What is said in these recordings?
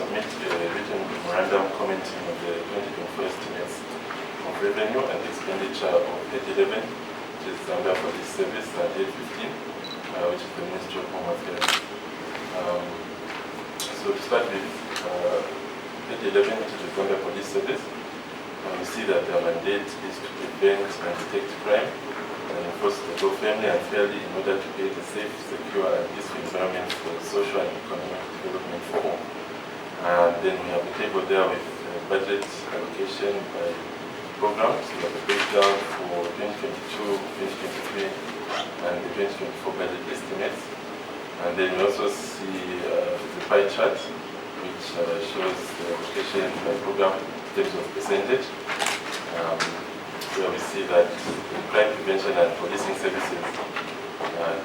submit a written memorandum commenting on the 2024 estimates of revenue and expenditure of 811, which is Zambia Police Service, and 815, which is the Ministry of Home Affairs. So to start with 811, which is the Zambia Police Service, we see that their mandate is to prevent and detect crime and enforce the law fairly and fairly in order to create a safe, secure, and peaceful environment for social and economic development for all. And then we have a table there with budget allocation by programs. We have a breakdown for 2022, 2023, and the 2024 budget estimates. And then we also see the pie chart, which shows the allocation by program in terms of percentage. Where we see that the crime prevention and policing services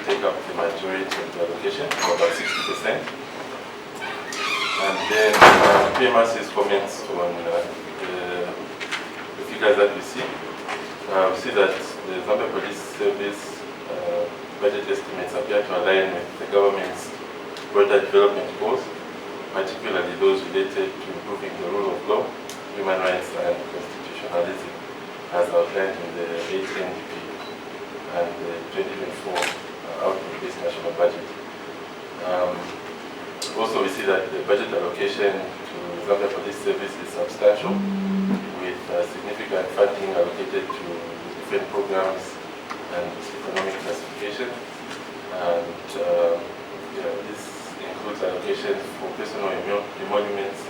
take up the majority of the allocation, for about 60%. And then PMRC's comments on the figures that we see. We see that the Zambia Police Service budget estimates appear to align with the government's broader development goals, particularly those related to improving the rule of law, human rights, and constitutionalism, as outlined in the 8 NDP and the 2024 outlook-based national budget. Also, we see that the budget allocation to Zambia Police Service is substantial, with significant funding allocated to different programs and economic classification. And this includes allocations for personal emoluments,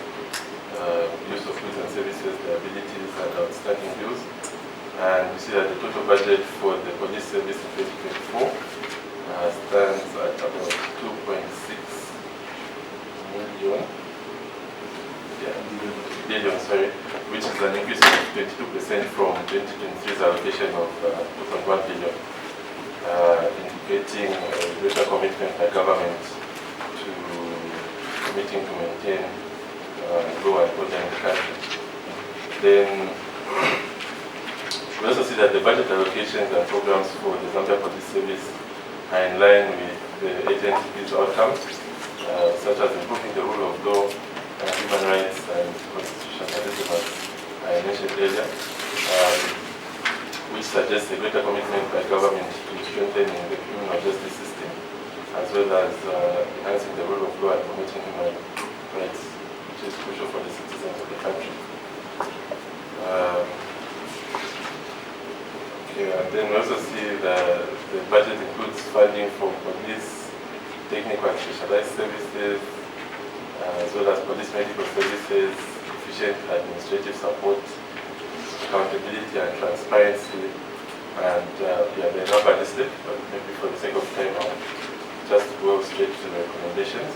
use of goods and services, liabilities, and outstanding bills. And we see that the total budget for the police service in 2024 stands at about 2.6 billion, which is an increase of 22% from 2023's allocation of 2.1 billion, indicating a greater commitment by government to committing to maintain law and order in the country. Then we also see that the budget allocations and programs for the Zambia Police Service are in line with the agency's outcomes, such as improving the rule of law, human rights, and constitutionalism, as I mentioned earlier, which suggests a greater commitment by government to strengthening the criminal justice system, as well as enhancing the rule of law and promoting human rights, which is crucial for the citizens of the country. And then we also see that the budget includes funding for police, technical and specialized services, as well as police medical services, efficient administrative support, accountability and transparency. And the number listed, but maybe for the sake of time, I'll just go straight to the recommendations.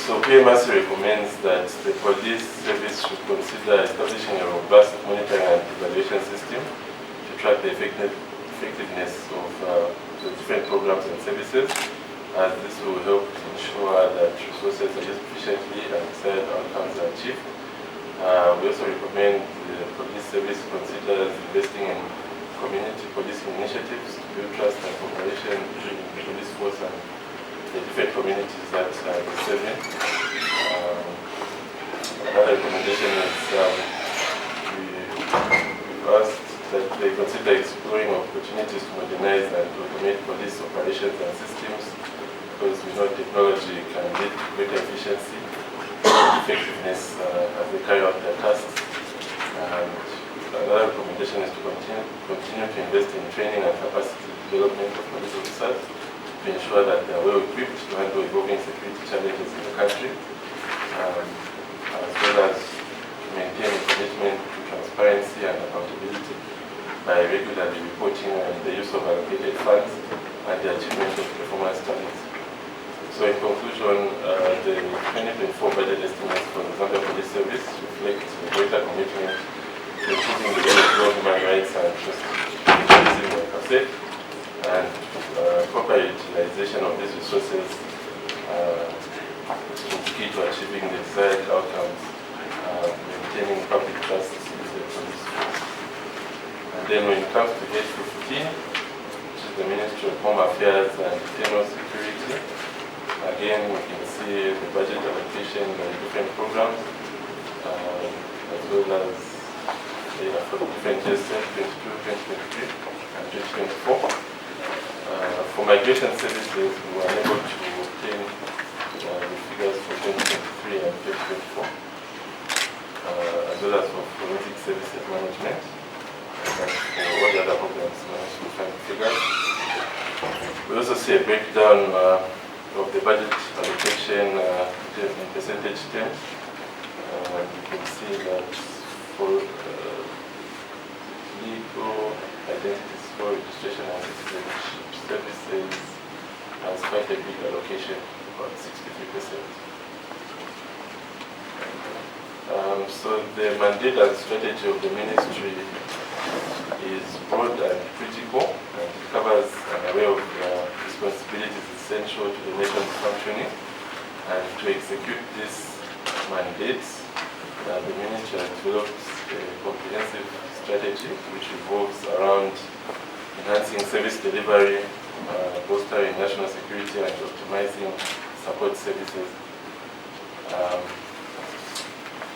So PMRC recommends that the police service should consider establishing a robust monitoring and evaluation system to track the effectiveness of the different programs and services, as this will help to ensure that resources are used efficiently and desired outcomes are achieved. We also recommend the police service considers investing in community policing initiatives to build trust and cooperation between the police force and the different communities that are serving. Another recommendation is we've asked that they consider exploring opportunities to modernize and automate police operations and systems, because we know technology can lead to greater efficiency and effectiveness as they carry out their tasks. And another recommendation is to continue to invest in training and capacity development of police officers to ensure that they are well equipped to handle evolving security challenges in the country, as well as to maintain a commitment to transparency and accountability by regularly reporting on the use of allocated funds and the achievement of performance targets. So in conclusion, the 2024 budget estimates for the Zambia Police Service reflect a greater commitment to improving the rule of law, human rights, and constitutionalism, like I said, and proper utilization of these resources is key to achieving the desired outcomes, maintaining public trust in the police force. And then when it comes to 815, which is the Ministry of Home Affairs and Internal Security, again we can see the budget allocation allocation by different programs, as well as for the different years 2022, 2023, and 2024. For migration services, we were unable to obtain the figures for 2023 and 2024, as well as for forensic services management, and for all the other programs, managed to find the figures. We also see a breakdown of the budget allocation in percentage terms. You can see that for legal identity score registration and citizenship services has quite a big allocation, about 63%. So the mandate and strategy of the ministry is broad and critical, and it covers an array of responsibilities essential to the nation's functioning. And to execute this mandate, the ministry has developed a comprehensive strategy which revolves around enhancing service delivery, bolstering national security, and optimizing support services.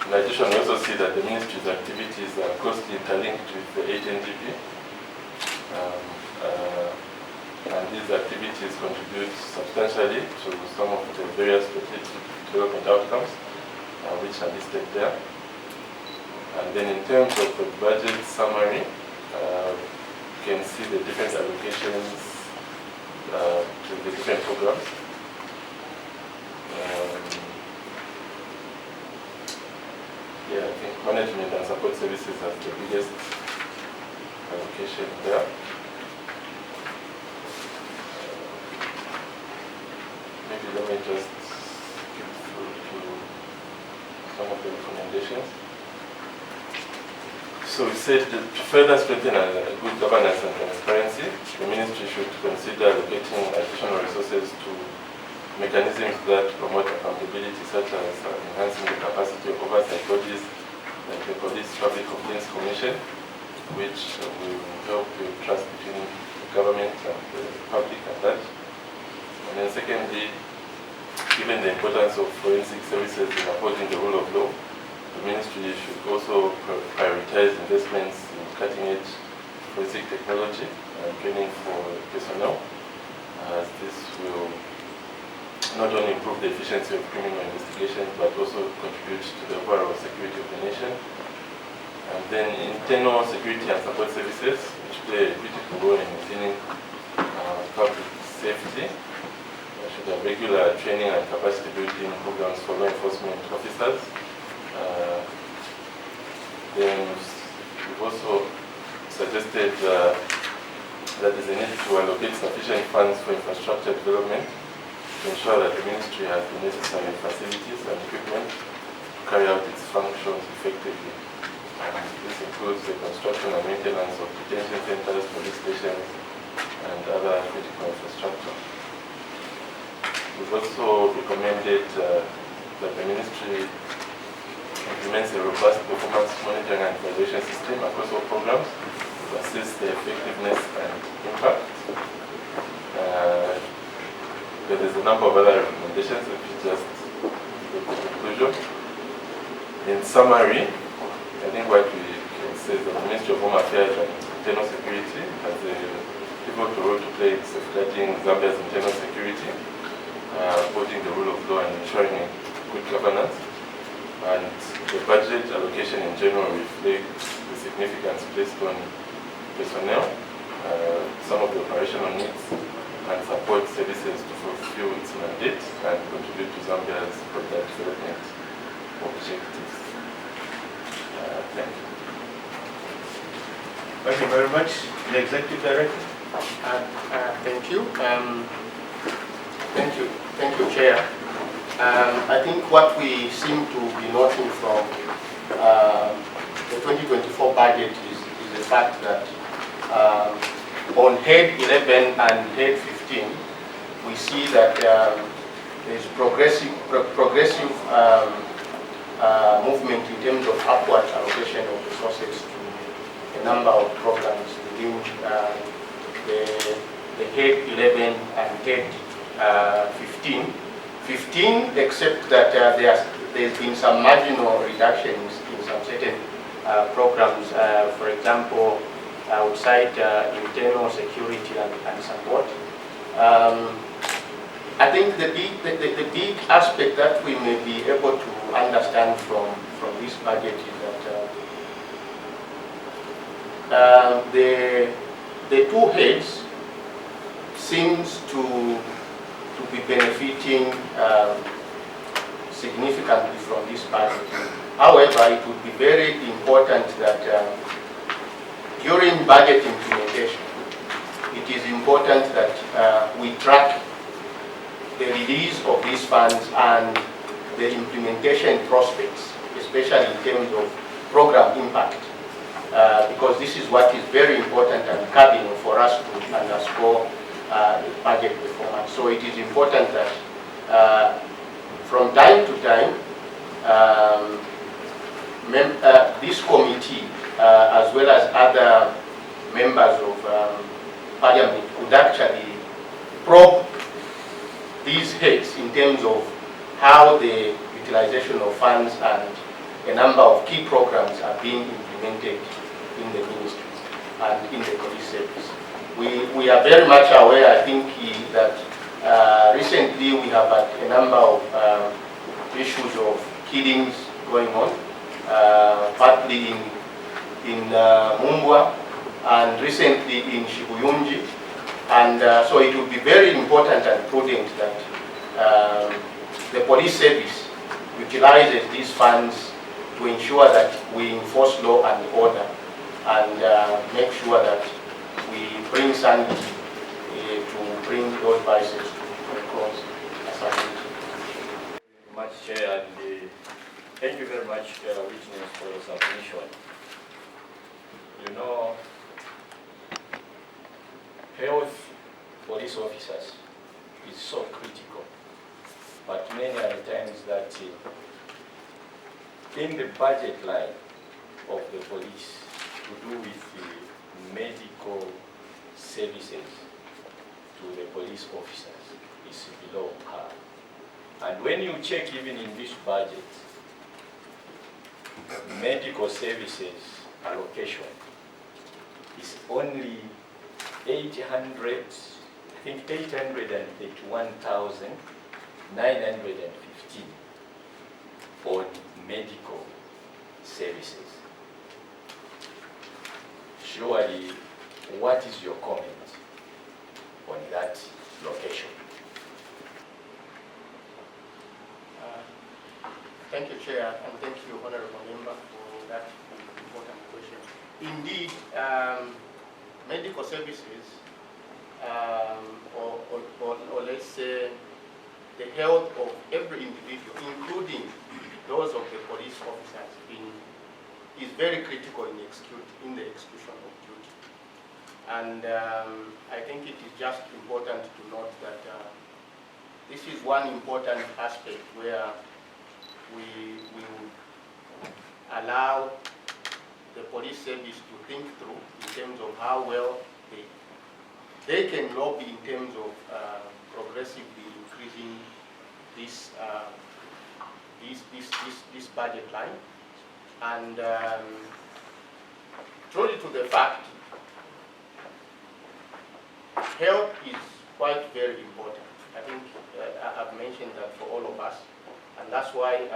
In addition, we also see that the ministry's activities are closely interlinked with the 8 NDP, and these activities contribute substantially to some of the various strategic development outcomes which are listed there. And then in terms of the budget summary, you can see the different allocations to the different programs. Yeah, I think management and support services has the biggest allocation there. Maybe let me just skip through to some of the recommendations. So we said that to further strengthen good governance and transparency, the ministry should consider allocating additional resources to mechanisms that promote accountability, such as enhancing the capacity of oversight bodies like the Police Public Complaints Commission, which will help build trust between the government and the public and that. And then secondly, given the importance of forensic services in upholding the rule of law, the ministry should also prioritize investments in cutting-edge forensic technology and training for personnel, as this will not only improve the efficiency of criminal investigations, but also contribute to the overall security of the nation. And then internal security and support services, which play a critical role in maintaining public safety, should have regular training and capacity building programs for law enforcement officers. Then we've also suggested that there's a need to allocate sufficient funds for infrastructure development to ensure that the ministry has the necessary facilities and equipment to carry out its functions effectively. And this includes the construction and maintenance of detention centers, police stations, and other critical infrastructure. We've also recommended that the ministry implements a robust performance monitoring and evaluation system across all programs to assess the effectiveness and impact. There's a number of other recommendations, which is just the conclusion. In summary, I think what we can say is that the Ministry of Home Affairs and Internal Security has a pivotal role to play in safeguarding Zambia's internal security, upholding the rule of law and ensuring good governance. And the budget allocation in general reflects the significance placed on personnel, some of the operational needs, and support services to fulfill its mandate and contribute to Zambia's broader development objectives. Thank you. Thank you very much, the Executive Director. Thank you. Thank you, Chair. I think what we seem to be noting from the 2024 budget is the fact that on Head 11 and Head 15, we see that there is progressive movement in terms of upward allocation of resources to a number of programs within the Head 11 and Head 15 15, except that there's been some marginal reductions in some certain programs. For example, outside internal security and support. I think the big aspect that we may be able to understand from this budget is that the two heads seems to be benefiting significantly from this budget. However, it would be very important that during budget implementation, it is important that we track the release of these funds and the implementation prospects, especially in terms of program impact, because this is what is very important and cardinal for us to underscore the budget performance. So it is important that from time to time, this committee, as well as other members of Parliament, could actually probe these heads in terms of how the utilization of funds and a number of key programs are being implemented in the ministries and in the police service. We are very much aware, I think, that recently we have had a number of issues of killings going on, partly in Mumbwa and recently in Shibuyunji. And so it would be very important and prudent that the police service utilizes these funds to ensure that we enforce law and order and make sure that we bring sanity to bring those vices to a close. Much, Chair, and thank you very much, Witness, for your submission. You know, health police officers is so critical, but many are the times that in the budget line of the police to do with the medical services to the police officers is below par. And when you check even in this budget, medical services allocation is only 831,915 on medical services. Surely, what is your comment on that location? Thank you, Chair, and thank you, Honorable Member, for that important question. Indeed, medical services, or let's say the health of every individual, including those of the police officers, is very critical in the execution of duty. And I think it is just important to note that this is one important aspect where we will allow the police service to think through in terms of how well they can lobby in terms of progressively increasing this budget line. And truly to the fact, health is quite very important. I think I've mentioned that for all of us. And that's why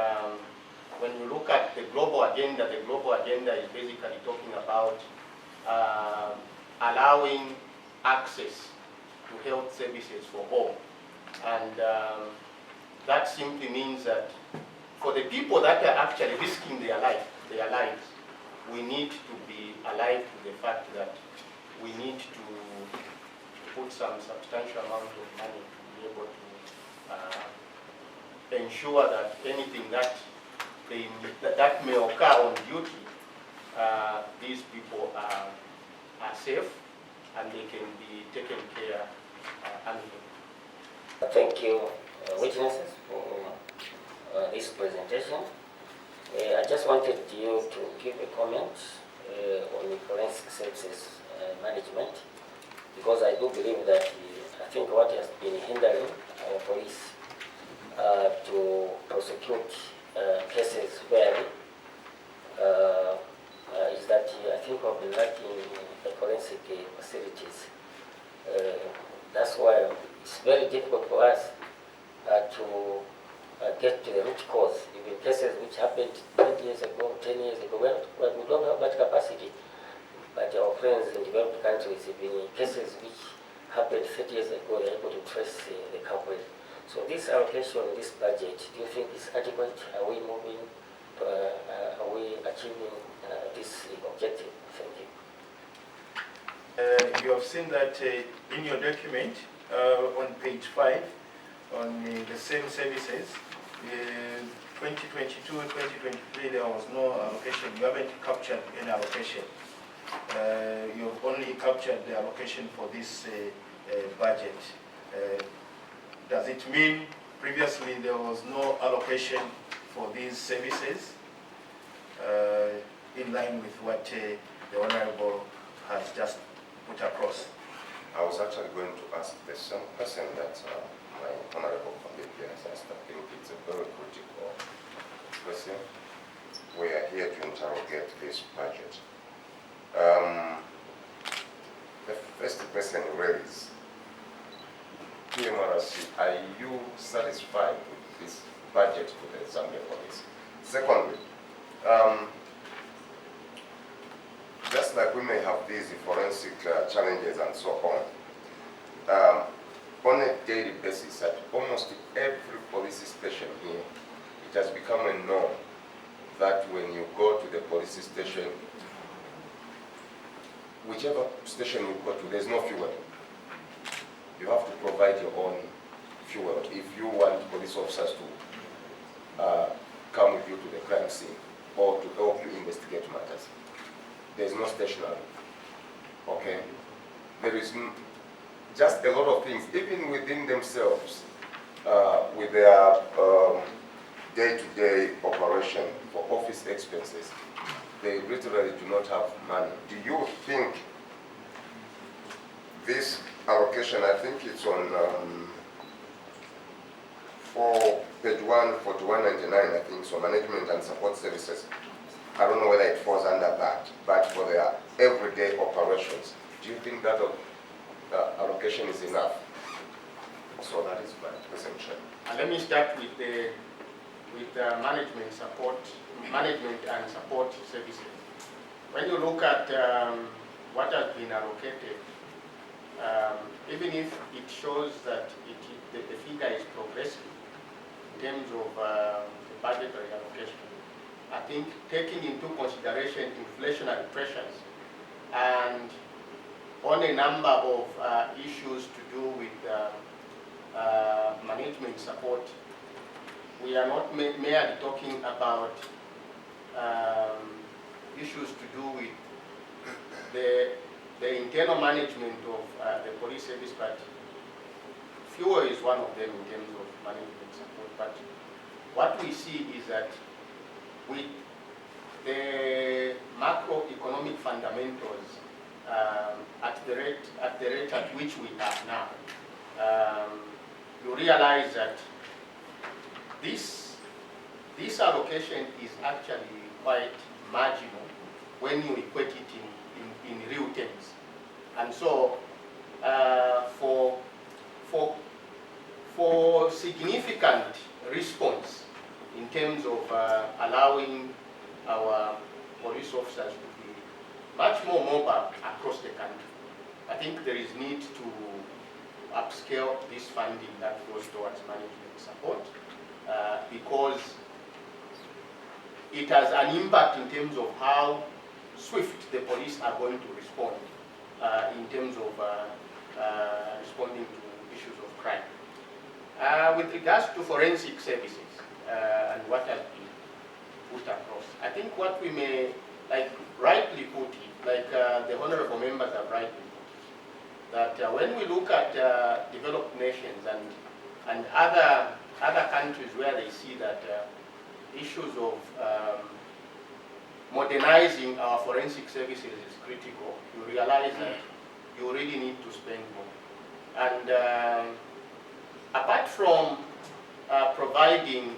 when you look at the global agenda is basically talking about allowing access to health services for all. And that simply means that for the people that are actually risking their lives, we need to be alive to the fact that we need to put some substantial amount of money to be able to ensure that anything that may occur on duty, these people are safe and they can be taken care of. Thank you, witnesses, for this presentation. I just wanted you to give a comment on the forensic services management, because I do believe that I think what has been hindering our police to prosecute cases fairly is that I think we've been lacking the forensic facilities. That's why it's very difficult for us to get to the root cause. Even cases which happened 20 years ago, 10 years ago, well, we don't have that capacity. But our friends in developed countries, even cases which happened 30 years ago, they're able to trace the culprit. So this allocation, this budget, do you think is adequate? Are we moving, are we achieving this objective? Thank you. You have seen that in your document on page 5 on the same services, 2022-2023 there was no allocation. You haven't captured any allocation. You've only captured the allocation for this budget. Does it mean previously there was no allocation for these services in line with what the Honorable has just put across? I was actually going to ask the same question that my Honorable colleague has asked. I think it's a very critical question. We are here to interrogate this budget. The first question really is, PMRC, are you satisfied with this budget for the Zambia police? Secondly, just like we may have these forensic challenges and so on a daily basis at almost every police station here, it has become a norm that when you go to the police station, whichever station you go to, there's no fuel. You have to provide your own fuel if you want police officers to come with you to the crime scene or to help you investigate matters. There's no stationery, okay? There is just a lot of things, even within themselves, with their day-to-day operation for office expenses. They literally do not have money. Do you think this allocation, I think it's on for page 4199, I think, so management and support services. I don't know whether it falls under that, but for their everyday operations, do you think that allocation is enough? So that is my perception. Let me start with the management and support services. When you look at what has been allocated, even if it shows that the figure is progressive in terms of the budgetary allocation, I think taking into consideration inflationary pressures and on a number of issues to do with management support, we are not merely talking about issues to do with the internal management of the police service, but fuel is one of them in terms of management support. But what we see is that with the macroeconomic fundamentals at the rate at which we are now, you realize that this allocation is actually quite marginal when you equate it in real terms. And so for significant response in terms of allowing our police officers to be much more mobile across the country, I think there is need to upscale this funding that goes towards management support because it has an impact in terms of how swift the police are going to respond in terms of responding to issues of crime. With regards to forensic services and what has been put across, I think what we may rightly put it, the honorable members have rightly put it, that when we look at developed nations and other countries where they see that issues of modernizing our forensic services is critical, you realize that you really need to spend more. And apart from providing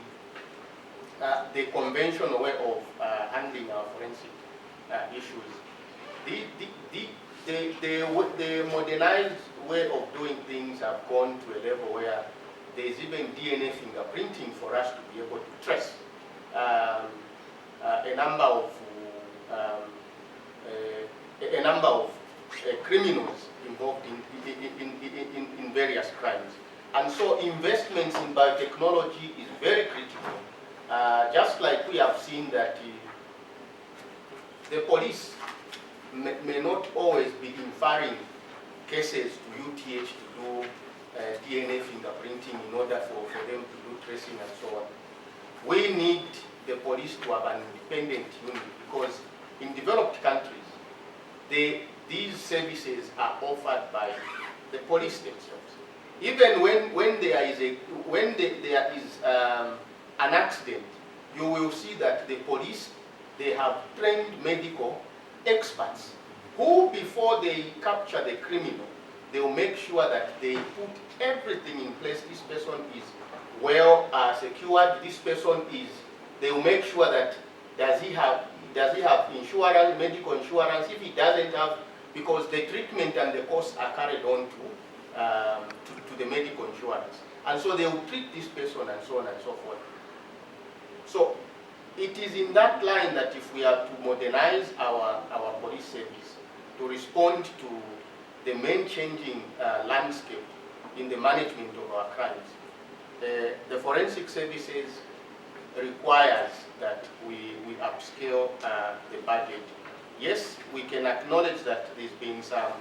the conventional way of handling our forensic issues. The modernized way of doing things have gone to a level where there is even DNA fingerprinting for us to be able to trace a number of criminals involved in various crimes. And so investments in biotechnology is very critical. Just like we have seen that the police may not always be inferring cases to UTH to do DNA fingerprinting in order for them to do tracing and so on. We need the police to have an independent unit, because in developed countries, these services are offered by the police themselves. Even when there is an accident, you will see that the police, they have trained medical experts who, before they capture the criminal, they will make sure that they put everything in place. This person is well secured. This person is. They will make sure that does he have insurance, medical insurance. If he doesn't have, because the treatment and the costs are carried on to the medical insurance, and so they will treat this person and so on and so forth. So it is in that line that if we are to modernize our police service to respond to the main changing landscape in the management of our crimes, the forensic services requires that we upscale the budget. Yes, we can acknowledge that there's been some,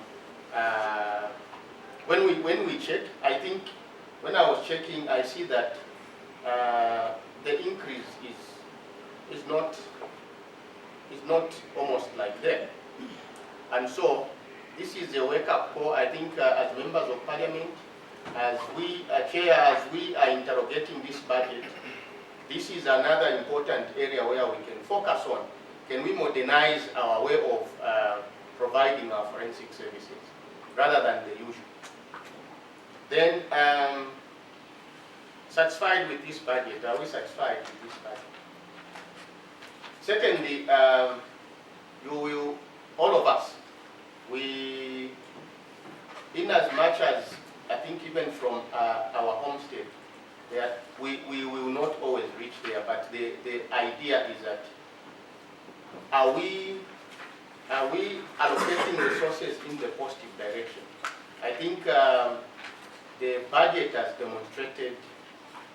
when we check, I think when I was checking, I see that the increase is not almost like that. And so this is a wake-up call, I think, as members of parliament, as we, Chair, as we are interrogating this budget. This is another important area where we can focus on. Can we modernize our way of providing our forensic services rather than the usual? Then, satisfied with this budget? Are we satisfied with this budget? Secondly, you will, all of us, we, in as much as I think even from our home state, we will not always reach there, but the idea is that are we allocating resources in the positive direction? I think the budget has demonstrated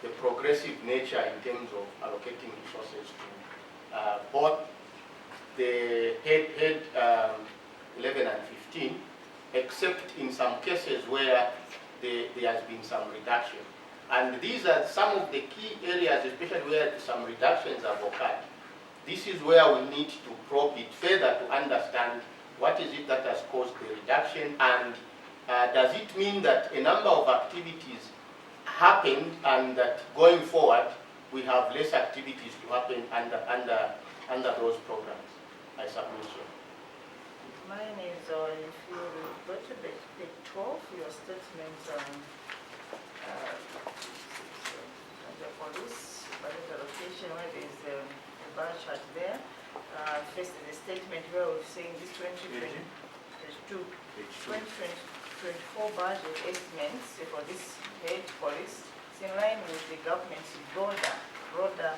the progressive nature in terms of allocating resources to both the head 11 and 15, except in some cases where there has been some reduction. And these are some of the key areas, especially where some reductions have occurred. This is where we need to probe it further to understand what is it that has caused the reduction, and does it mean that a number of activities happened and that going forward we have less activities to happen under those programs? I submit so. Mine is if you go to page 12, your statements on the police budget allocation, where there is a bar chart there. First is a statement where we're saying this 2024 budget estimates for this head police is in line with the government's broader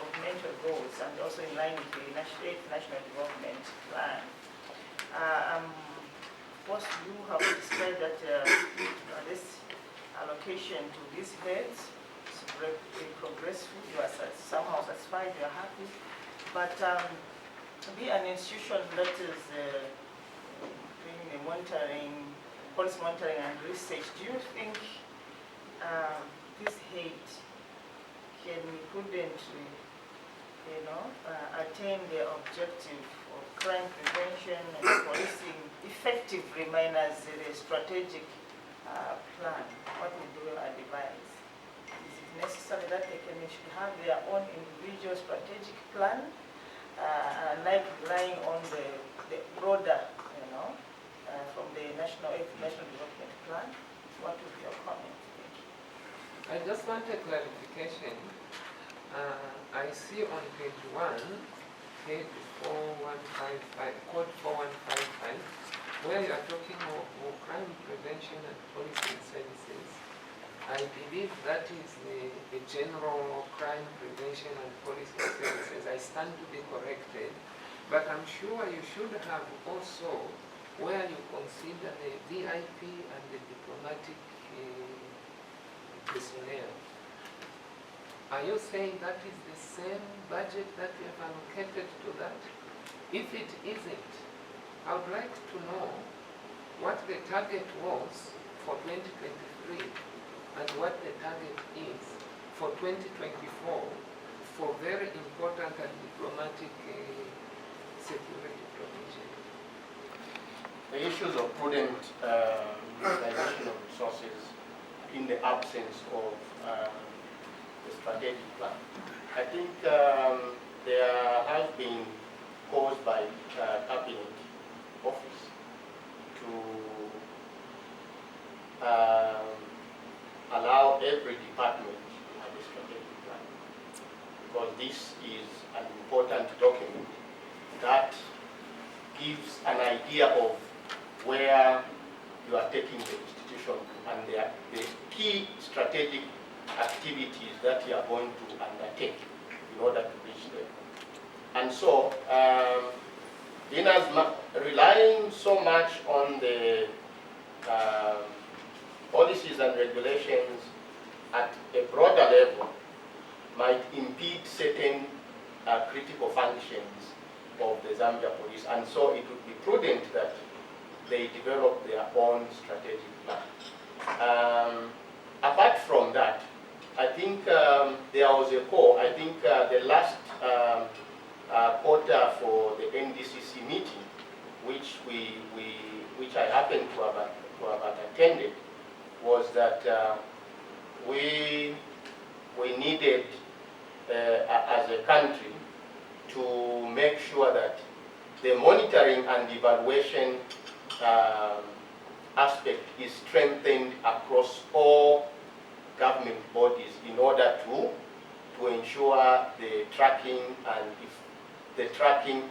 governmental goals, and also in line with the national development plan. Of course, you have described that this allocation to these heads is progressive. You are somehow satisfied, you are happy. But to be an institution that is doing the monitoring, policy monitoring and research, do you think this head can prudently, attain the objective of crime prevention and policing effectively minus the strategic plan? What would you advise? Is it necessary that they should have their own individual strategic plan, like relying on the broader, from the national development plan? What would be your comment? I just want a clarification. I see on page 1, page 4155, code 4155, where you are talking of crime prevention and policing services. I believe that is the general crime prevention and policing services. I stand to be corrected, but I'm sure you should have also where you consider the VIP and the diplomatic personnel. Are you saying that is the same budget that you have allocated to that? If it isn't, I would like to know what the target was for 2023 and what the target is for 2024 for very important and diplomatic security provision. The issues of prudent utilization of resources in the absence of the strategic plan. I think there has been caused by Cabinet Office to allow every department to have a strategic plan, because this is an important document that gives an idea of where you are taking the institution and the key strategic activities that you are going to undertake in order to reach them. And so, relying so much on the policies and regulations at a broader level might impede certain critical functions of the Zambia police, and so it would be prudent that they develop their own strategic plan. Apart from that, I think there was a call. I think the last quarter for the NDCC meeting, which I happened to have attended, was that we needed, as a country, to make sure that the monitoring and evaluation aspect is strengthened across all government bodies in order to ensure the tracking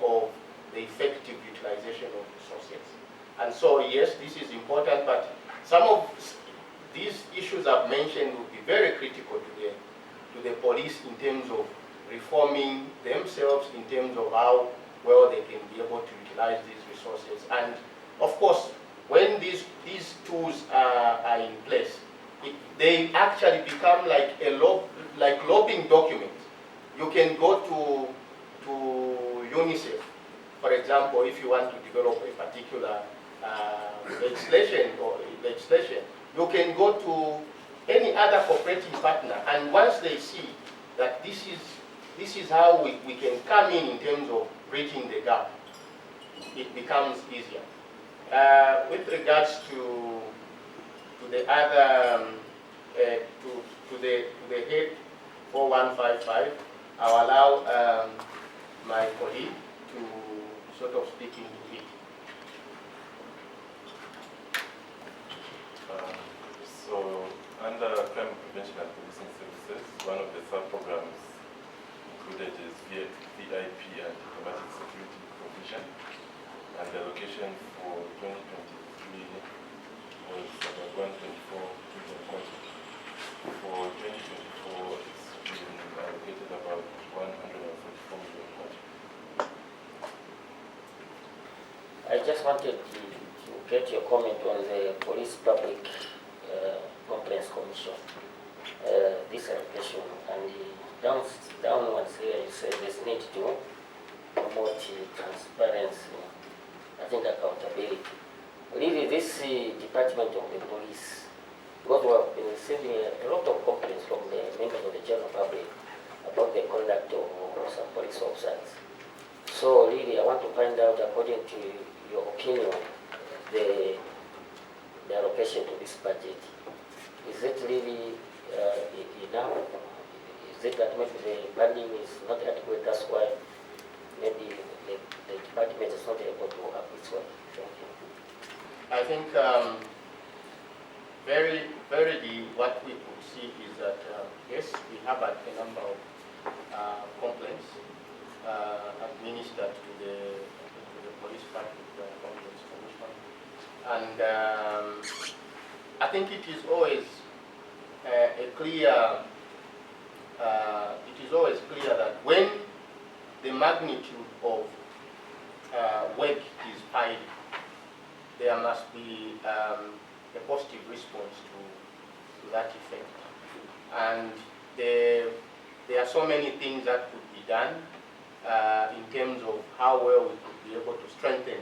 of the effective utilization of resources. And so, yes, this is important, but some of these issues I've mentioned will be very critical to the police in terms of reforming themselves, in terms of how well they can be able to utilize these resources. And of course, when these tools are in place, they actually become like lobbying documents. You can go to UNICEF, for example, if you want to develop a particular legislation, you can go to any other cooperating partner, and once they see that this is how we can come in terms of bridging the gap, it becomes easier. With regards to the other, to the head 4155, I'll allow my colleague to sort of speak into it. So, under crime prevention and policing services, one of the sub-programs included is VIP and diplomatic security provision, and the allocation for 2023 was about 124 million. For 2024, it's been allocated about 144 million. I just wanted to get your comment on the Police Public Complaints Commission, this allocation, and downwards here you say there's need to promote transparency, I think accountability. Really, this department of the police, because we have been receiving a lot of complaints from the members of the general public about the conduct of some police officers. So really, I want to find out, according to your opinion, the allocation to this budget. Is it really enough? Is it that maybe the funding is not adequate, that's why maybe the department is not able to have its work? Thank you. I think verily what we could see is that And I think it is always clear that when the magnitude of work is high, there must be a positive response to that effect. And there are so many things that could be done in terms of how well we could be able to strengthen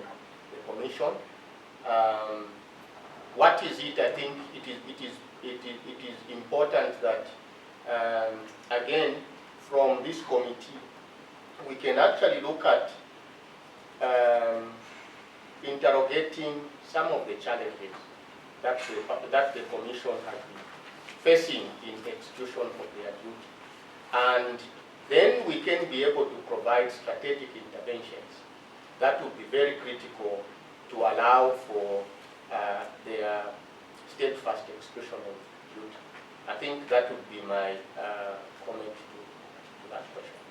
the commission. What is it? I think it is important that again, from this committee, we can actually look at interrogating some of the challenges that the commission has been facing in execution of their duty. And then we can be able to provide strategic interventions that would be very critical to allow for their steadfast execution of duty. I think that would be my comment to that question.